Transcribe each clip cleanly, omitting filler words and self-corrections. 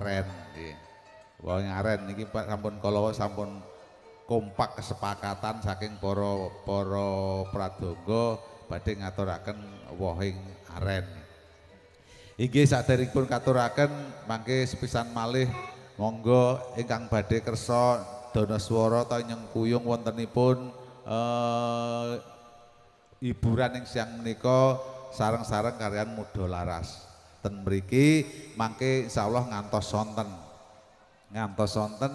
aren nggih. Wohing aren niki sampun kala sampun kompak kesepakatan saking para pradonga badhe ngaturaken wohing aren. Inggih saderengipun katuraken mangke sepisan malih monggo ingkang badhe kersa danaswara ta nyengkuyung wontenipun hiburan ing siang menika sareng-sareng kalian Muda Laras. Ten mriki mangke insyaallah ngantos sonten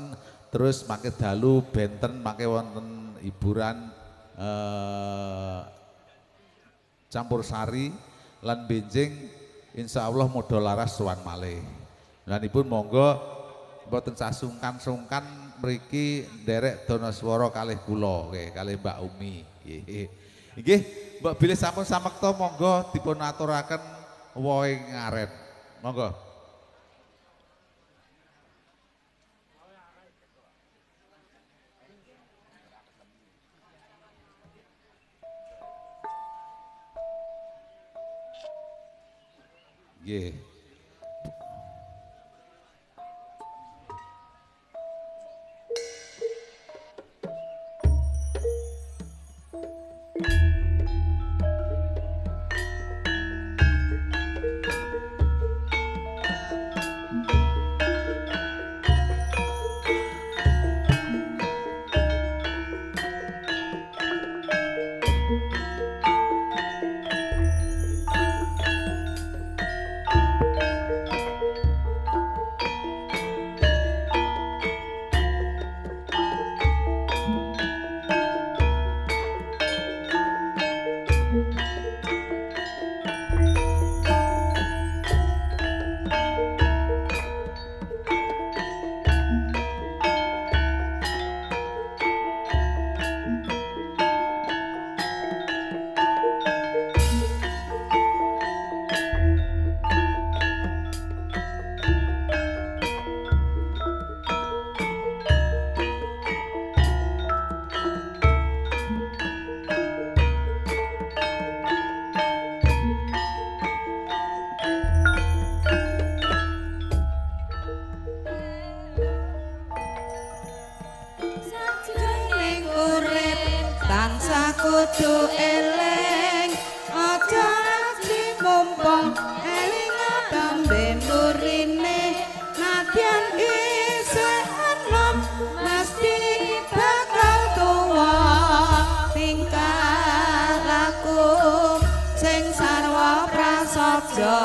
terus mangke dalu benten mangke wonten hiburan campur sari lan benjing insyaallah Muda Laras sowan malih. Lanipun monggo mboten sasungkan-sungkan mriki nderek danaswara kalih kula nggih kalih Mbak Umi nggih. Nggih Mbak bilih sampun samekta monggo dipun aturaken wohing aren. Monggo. Nggih. Kudu eleng aja mumpung eling tambe murine nadyan isih enom mesti bakal tuwa tingkah laku sing sarwa prasaja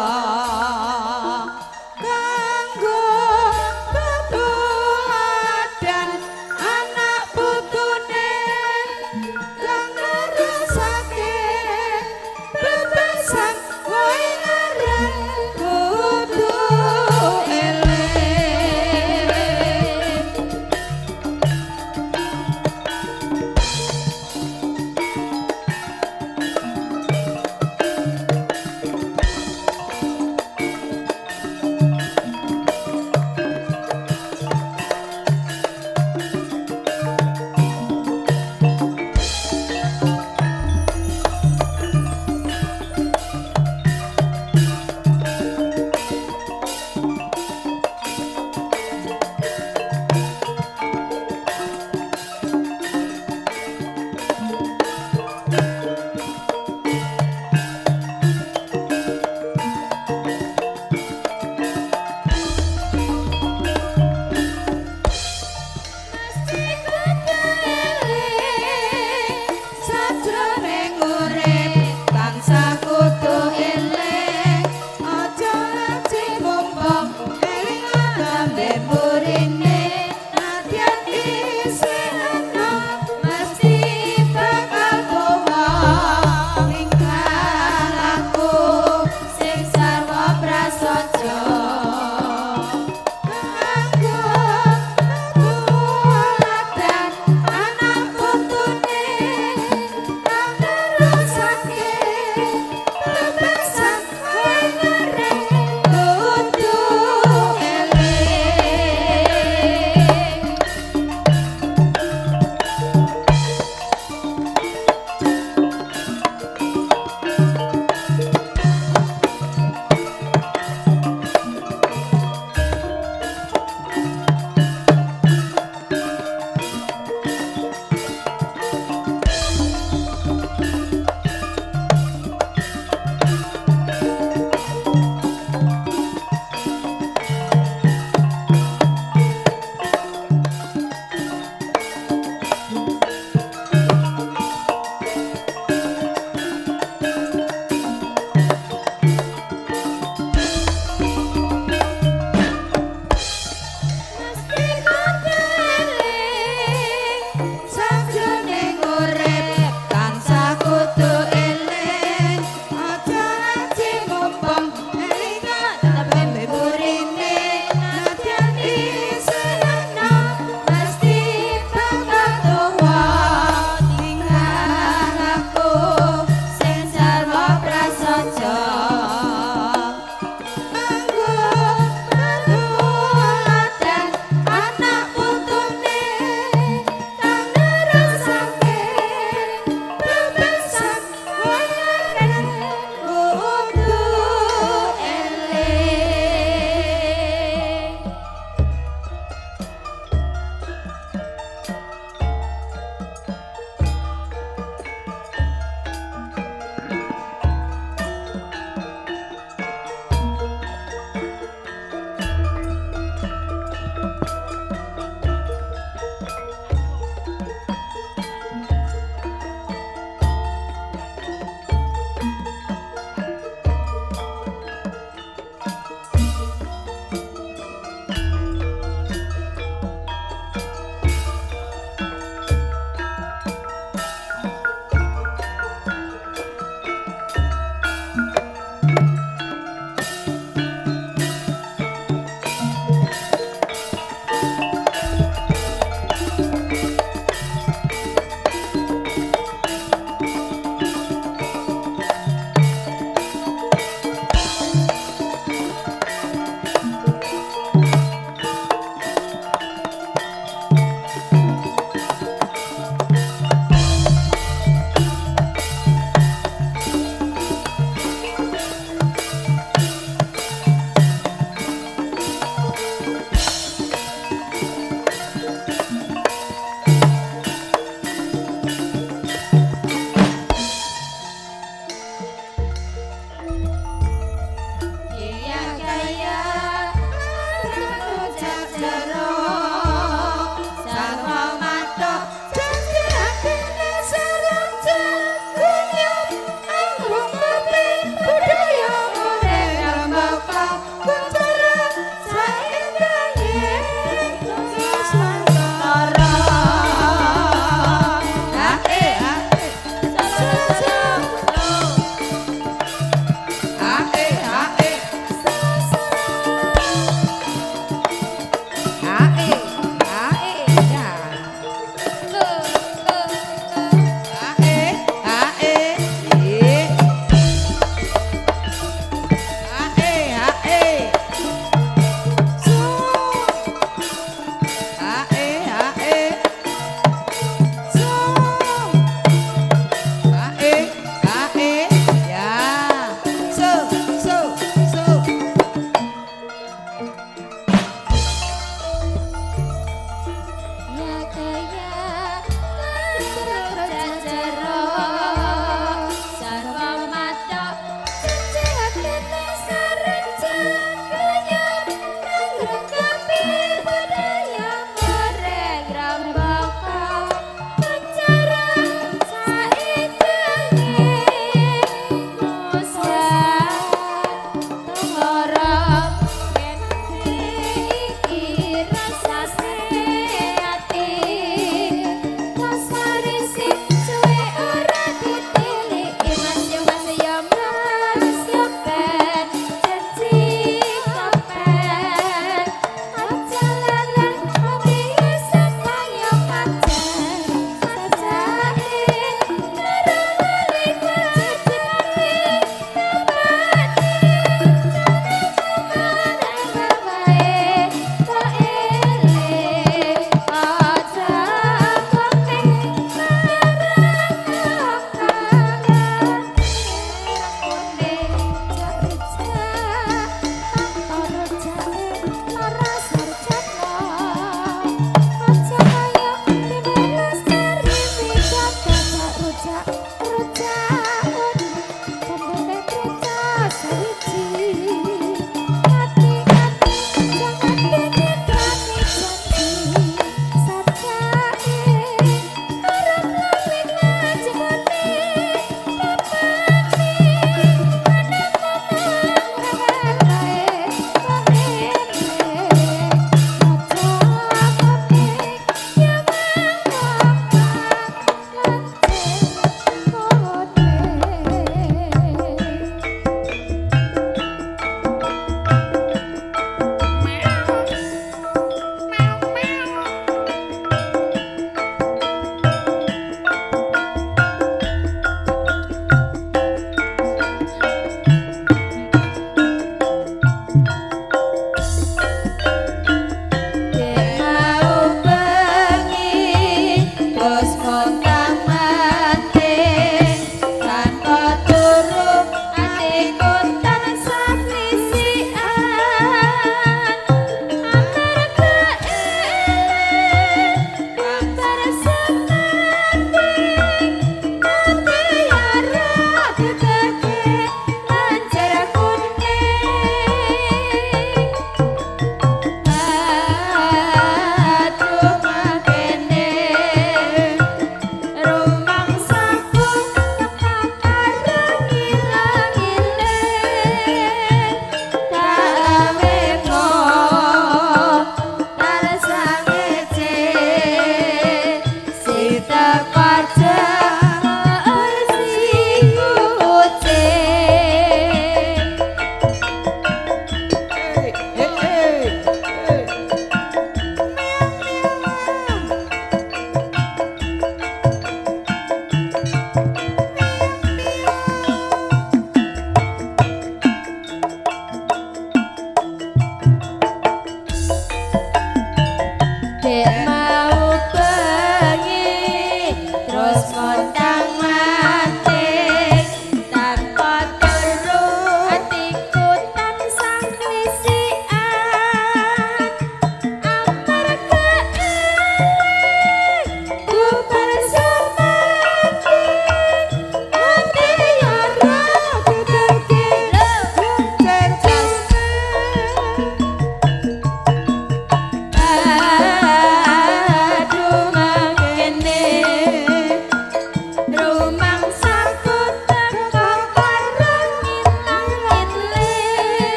Eleng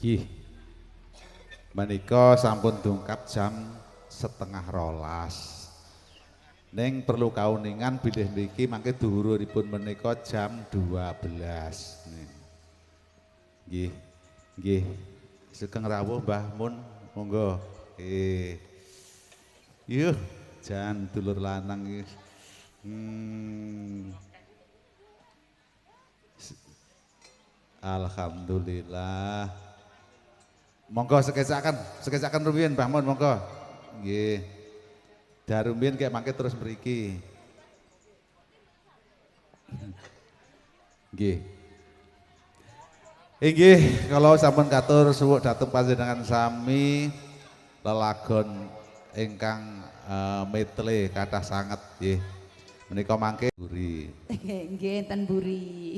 Nggih. Menika sampun dungkap jam 11:30. Neng perlu kauningan bilih niki mangke dhuwuripun menika jam 12. Nggih. Nggih. Sugeng rawuh Mbah Mun, monggo. Yuh, jan dulur lanang iki. Alhamdulillah. Monggo sekecakan rumiyin Mbah Mun, monggo. Nggih. Darumbien kayak mangke terus mriki. Nggih. Inggih, kalau sampun katur suwuk dhateng panjenengan sami lelagon ingkang metle kathah sanget nggih. Menika mangke buri. Nggih enten buri.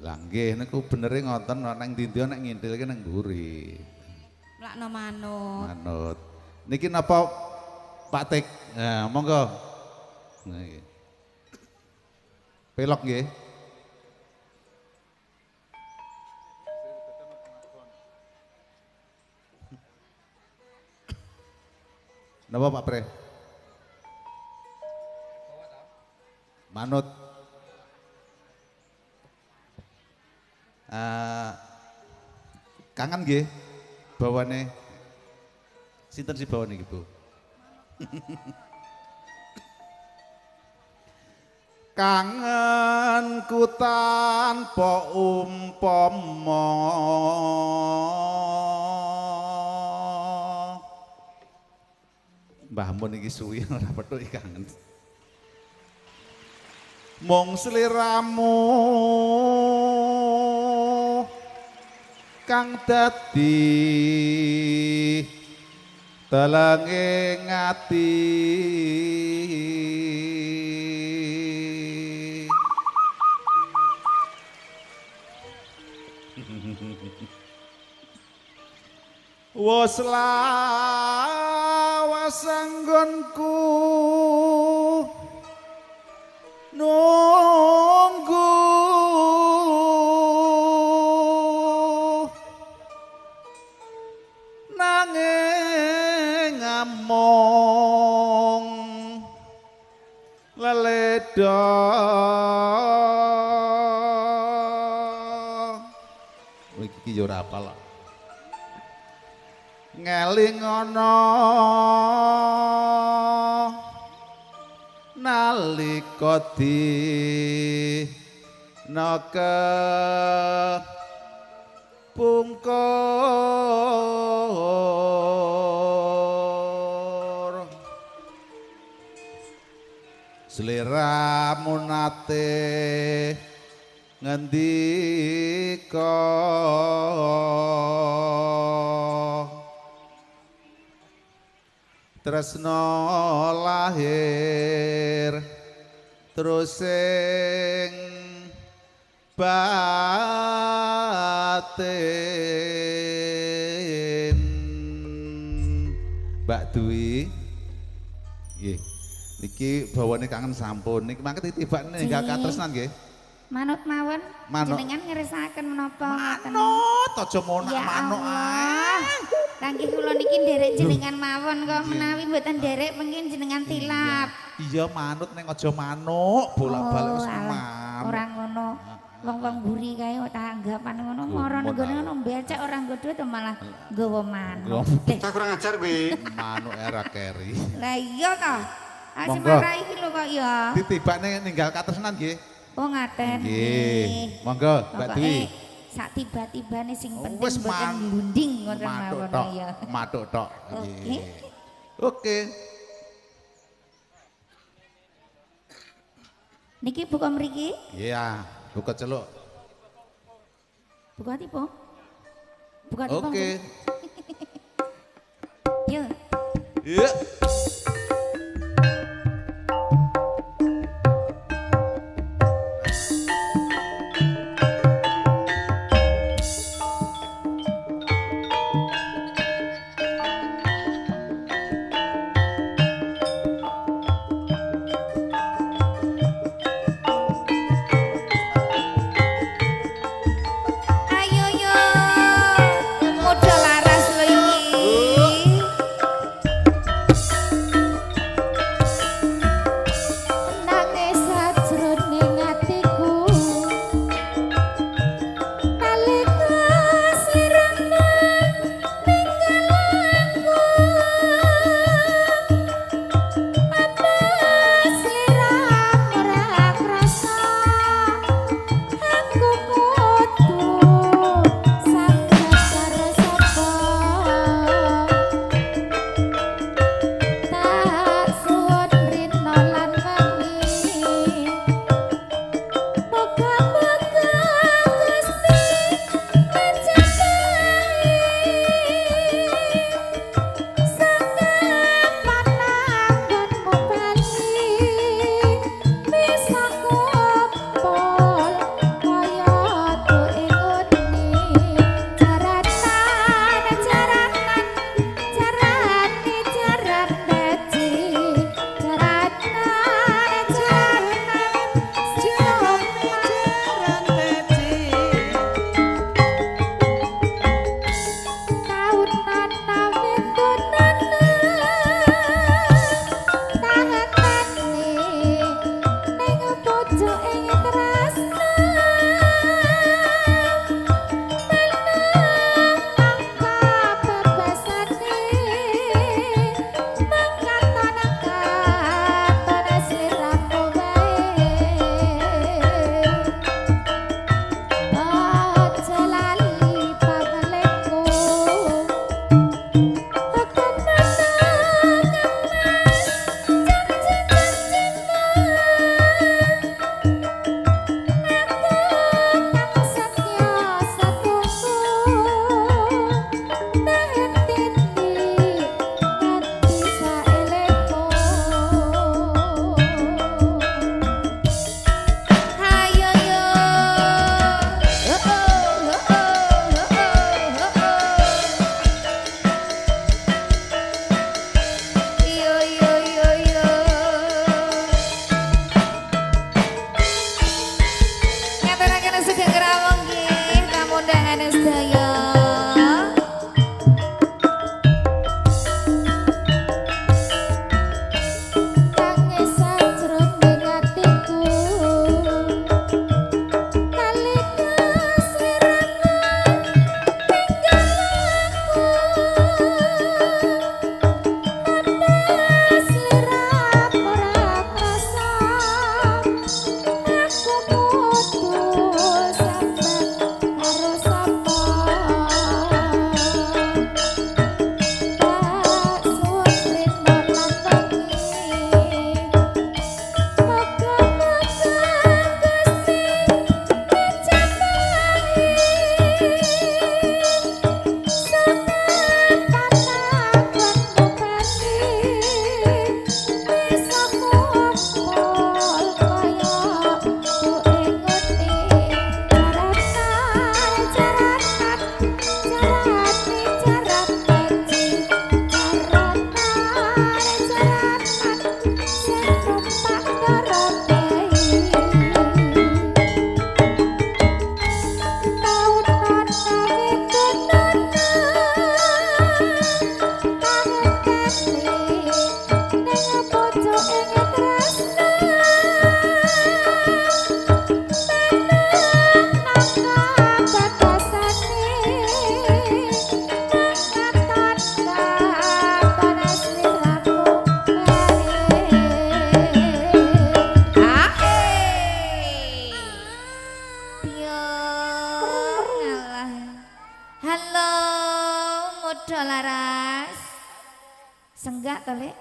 Lah nggih niku benere ngoten nang ndi-ndi nek ngintilke nang buri. Mlakno manut. Manut. Niki napa Pak Tik? Nah, monggo. Nggih. Pelok nggih. Napa Pak Pre? Manut. Kangen nggih bawane. Sinten sih bawane iki, Bu? Kangenku tanpa umpama Mbah Mun iki suwi ora petuk kangen. Mung sliramu kang dadi telenge ngati. Wes lawas anggonku nunggu nanging among leledo iki yo ora apal ngeling ana nalika di naka pungkur sliramu nate ngendika tresno lahir terus sing batin. Mbak Dwi nggih niki bawane kangen sampun niki mangke titibane ninggal katresnan nggih. Manut mawon Manuk. jenengan ngeresaken menapa ngoten. Manut aja monak Ya manuk Allah. Nanging kula niki nderek jenengan mawon kok menawi mboten nderek mungkin jenengan tilap. Iya manut ning aja manuk bolak-balik wis alah, manuk. ora ngono. Wong-wong buri kae kok tanggapan ngono mara nggone ngono becek ora nggodho to malah nggawa manuk. Tak kurang ajar kowe. Manuk era keri. Lah iya to. Asih Monggo. marah iki lho kok ya. Ditibane ninggal katresnan nggih. Oh ngaten. Nggih. Monggo Mbak Dwi. Sak tiba-tibane sing penting Wis mboten glunding ngoten matuk mawon tok. ya. Matuk tok. Oke. Nggih. Oke. Niki buka mriki? Iya, buka celuk. Buka tipe? Buka tipe. Oke. Yo. Iya. Ayo yo. Mudah Ayo ngalah. Halo Muda Laras. Senggak to, Lek?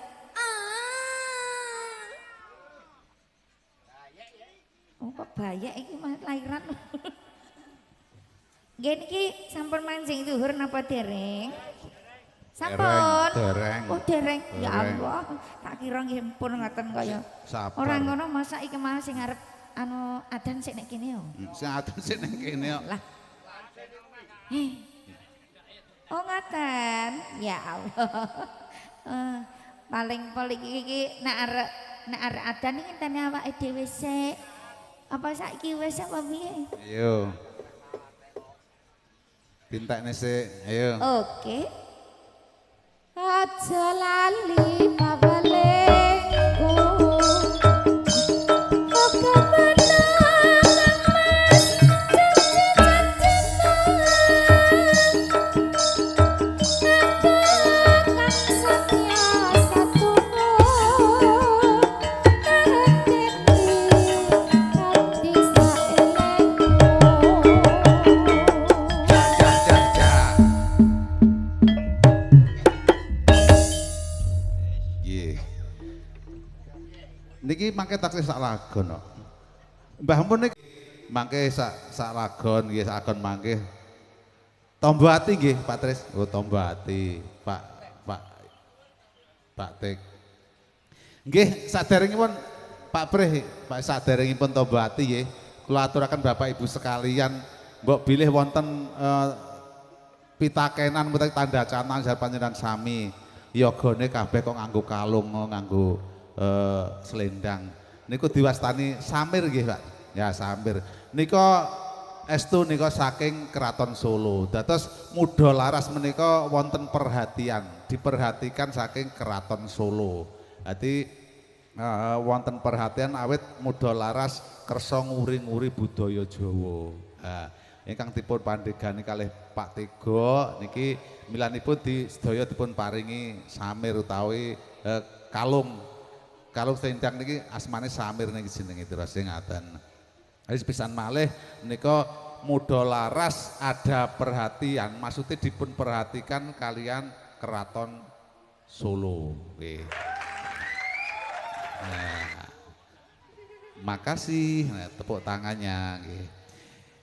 Oh, kok bayak iki mah lahiran. Nggih niki sampun mancing dhuwur napa dereng? Sampun. Dereng. Oh, dereng. Ya Allah, tak kira nggih pun ngoten kaya. Ora ngono masa iki malah sing arep anu adan sik nek kene yo. Sing adan sik nek kene yo. Lah. Oh, ngoten. Ya Allah. Paling pelik iki nek arek adan iki ngenteni awake dhewe sik. Apa saiki wis apa piye? Ayo. Pintakne sik, ayo. Oke. Aja lali pabalengku. Niki mangke taksih sak lagon kok. Mbah mun niki mangke sak lagon nggih sak lagon mangke. Tombo ati nggih Pak Tris. Oh tombo ati Pak Tik. Nggih saderengipun Pak Prih, Pak saderengipun tombo ati nggih. Kula aturaken Bapak Ibu sekalian mbok bilih wonten pitakenan utawi tanda canang jar panjenengan sami. Yogane kabeh kok nganggo kalung, nganggo selendang. Niku diwastani samir nggih, Pak. Ya, samir. Nika estu nika saking Keraton Solo. Dados Muda Laras menika wonten perhatian, diperhatikan saking Keraton Solo. Dadi wonten perhatian awit Muda Laras kersa nguri-nguri budaya Jawa. Ingkang dipun pandegani kalih Pak Tega niki milanipun sedaya dipun paringi samir utawi kalung. Kalau selendang niki asmane samir niki jenenge terus sing ngaten. Wis pisan malih menika Muda Laras ada perhatian, maksudnya dipun perhatikan kalian Keraton Solo. Nggih. Nah, makasih, nah, tepuk tangannya nggih.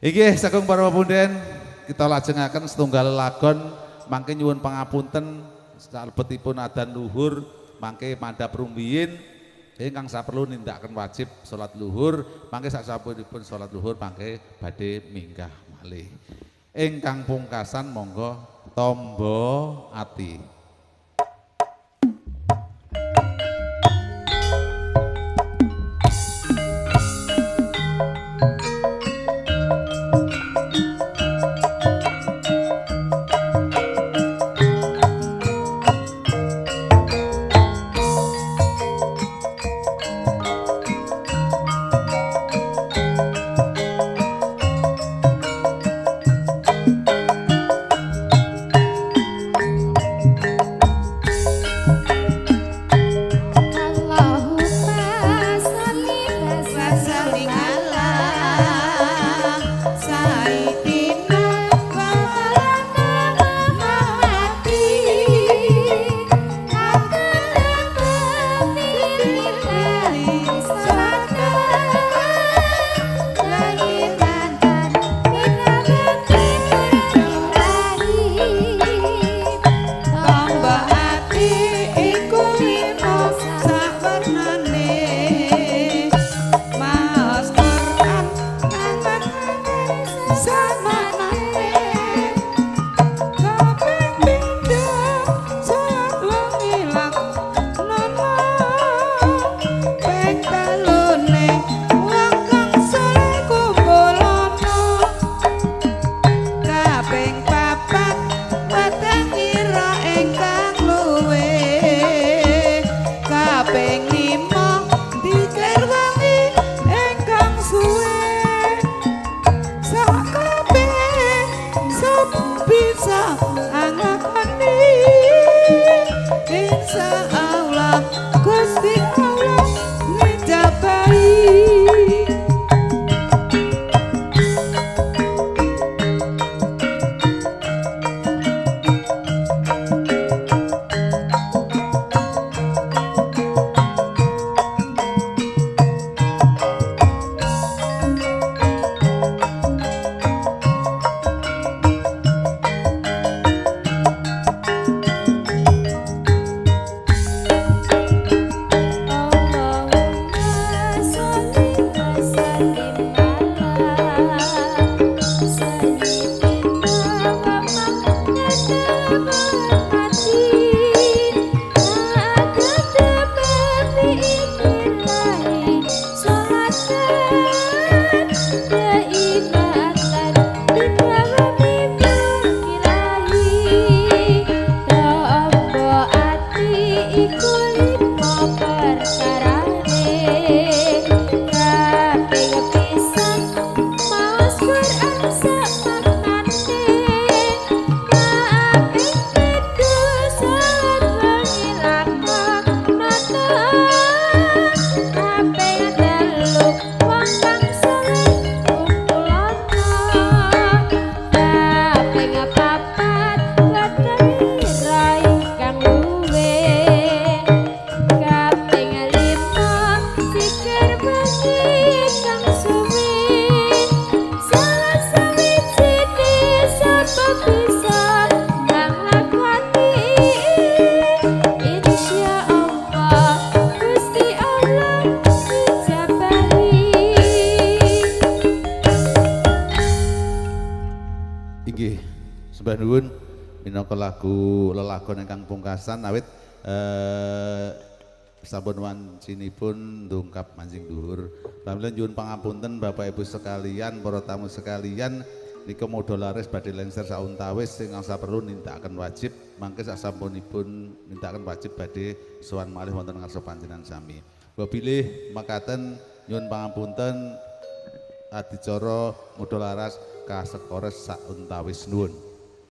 Inggih saking para punden kita lajengaken setunggal lagon mangke nyuwun pangapunten salebetipun adan luhur mangke mandhap rumiyin ingkang saperlu nindakaken wajib salat luhur mangke sasampunipun salat luhur mangke badhe minggah malih. Ingkang pungkasan monggo tombo ati. Sembah nuwun minangka lagu lelagon ingkang pungkasan awit sampun wancinipun ndungkap manjing dhuwur. Pamila nyuwun pangapunten Bapak Ibu sekalian, para tamu sekalian, nika modho laris badhe lengser sauntawis sing angsa perlu nindakaken wajib, mangke sasampunipun nindakaken wajib badhe sowan malih wonten ngarsa panjenengan sami. Kula bilih makaten nyuwun pangapunten adicara modho laras kasekores sauntawis nuwun.